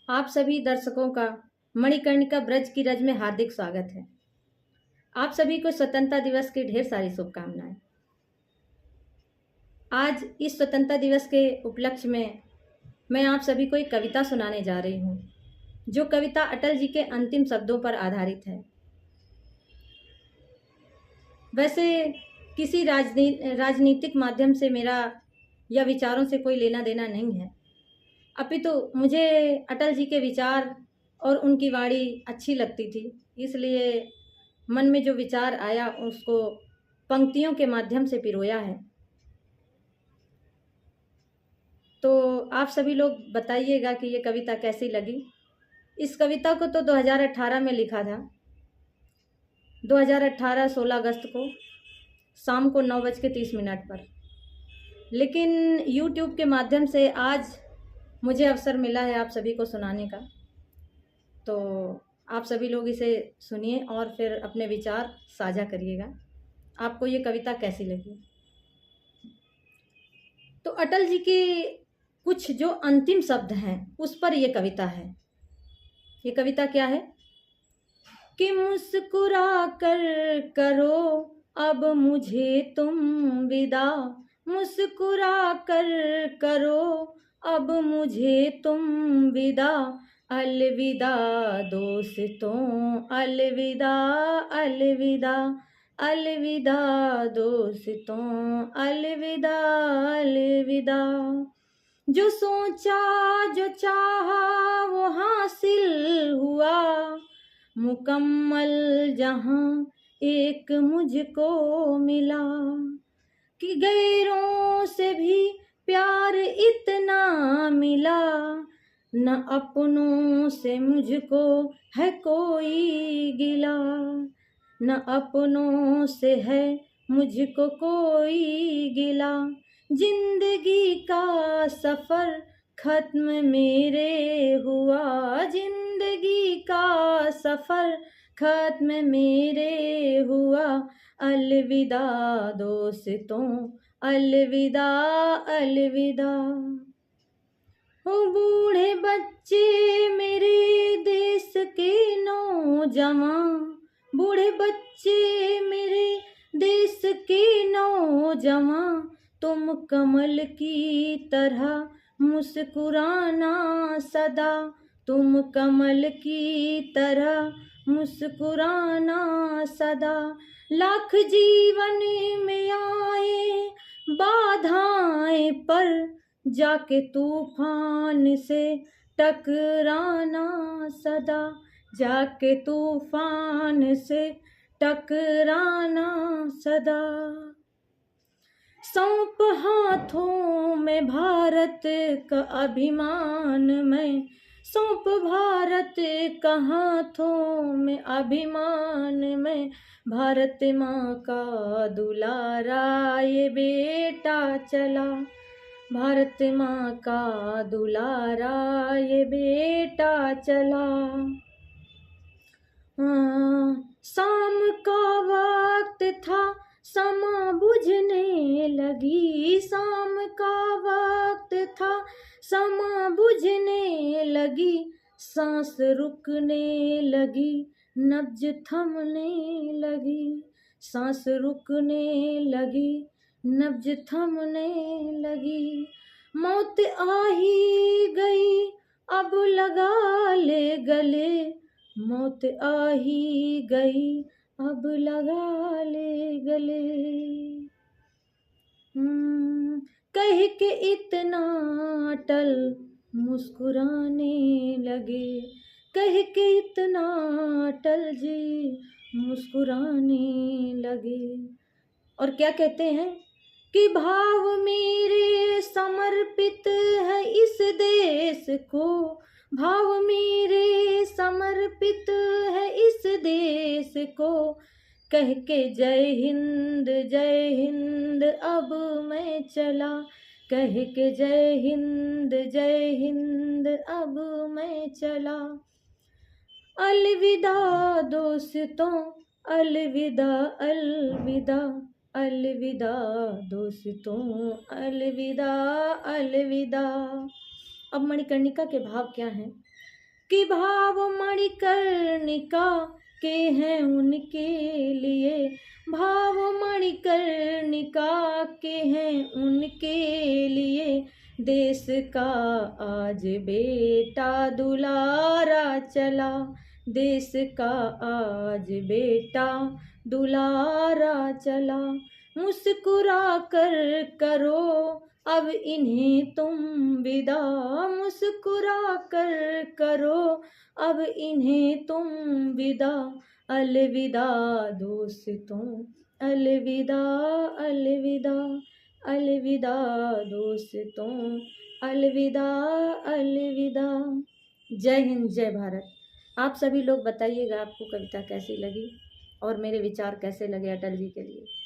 आप सभी दर्शकों का मणिकर्णिका ब्रज की रज में हार्दिक स्वागत है। आप सभी को स्वतंत्रता दिवस की ढेर सारी शुभकामनाएं। आज इस स्वतंत्रता दिवस के उपलक्ष्य में मैं आप सभी को एक कविता सुनाने जा रही हूँ, जो कविता अटल जी के अंतिम शब्दों पर आधारित है। वैसे किसी राजनीतिक माध्यम से मेरा या विचारों से कोई लेना देना नहीं है, अपितु मुझे अटल जी के विचार और उनकी वाणी अच्छी लगती थी, इसलिए मन में जो विचार आया उसको पंक्तियों के माध्यम से पिरोया है। तो आप सभी लोग बताइएगा कि ये कविता कैसी लगी। इस कविता को तो 2018 में लिखा था, 2018 16 अगस्त को शाम को 9:30 पर, लेकिन YouTube के माध्यम से आज मुझे अवसर मिला है आप सभी को सुनाने का। तो आप सभी लोग इसे सुनिए और फिर अपने विचार साझा करिएगा, आपको ये कविता कैसी लगी। तो अटल जी के कुछ जो अंतिम शब्द हैं उस पर ये कविता है। ये कविता क्या है कि मुस्कुरा कर करो अब मुझे तुम विदा, मुस्कुरा कर करो अब मुझे तुम विदा, अलविदा दोस्तों अलविदा, अलविदा अलविदा दोस्तों अलविदा, अलविदा। जो सोचा जो चाहा वो हासिल हुआ, मुकम्मल जहां एक मुझको मिला, कि गैरों से भी प्यार इतना मिला, न अपनों से मुझको है कोई गिला, न अपनों से है मुझको कोई गिला। जिंदगी का सफर खत्म मेरे हुआ, जिंदगी का सफर खत्म मेरे हुआ, अलविदा दोस्तों अलविदा, अलविदा। ओ बूढ़े बच्चे मेरे देश के नौजवान, बूढ़े बच्चे मेरे देश के नौजवान, तुम कमल की तरह मुस्कुराना सदा, तुम कमल की तरह मुस्कुराना सदा। लाख जीवन में आए बाधाएं पर जाके तूफान से टकराना सदा, जाके तूफान से टकराना सदा। सौंप हाथों में भारत का अभिमान मैं, सौंप भारत का हाथों में अभिमान मैं, भारत माँ का दुलारा ये बेटा चला, भारत माँ का दुलारा ये बेटा चला। शाम का वक्त था समा बुझने लगी, शाम का वक्त था समा बुझने लगी, सांस रुकने लगी नब्ज थमने लगी, सांस रुकने लगी नब्ज थमने लगी। मौत आ ही गई अब लगा ले गले, मौत आ ही गई अब लगा ले गले। कह के इतना अटल मुस्कुराने लगे, कह के इतना अटल जी मुस्कुराने लगे। और क्या कहते हैं कि भाव मेरे समर्पित है इस देश को, भाव मेरे समर्पित है इस देश को, कह के जय हिंद अब मैं चला, कह के जय हिंद अब मैं चला। अलविदा दोस्तों अलविदा, अलविदा अलविदा दोस्तों अलविदा, अलविदा। अब मणिकर्णिका के भाव क्या हैं कि भाव मणिकर्णिका के हैं उनके लिए, भाव मणिकर्णिका के हैं उनके लिए। देश का आज बेटा दुलारा चला, देश का आज बेटा दुलारा चला। मुस्कुरा कर करो अब इन्हें तुम विदा, मुस्कुरा कर करो अब इन्हें तुम विदा। अलविदा दोस्तों, अलविदा, अलविदा, अलविदा दोस्तों, अलविदा, अलविदा। जय हिंद, जय भारत। आप सभी लोग बताइएगा आपको कविता कैसी लगी और मेरे विचार कैसे लगे अटल जी के लिए।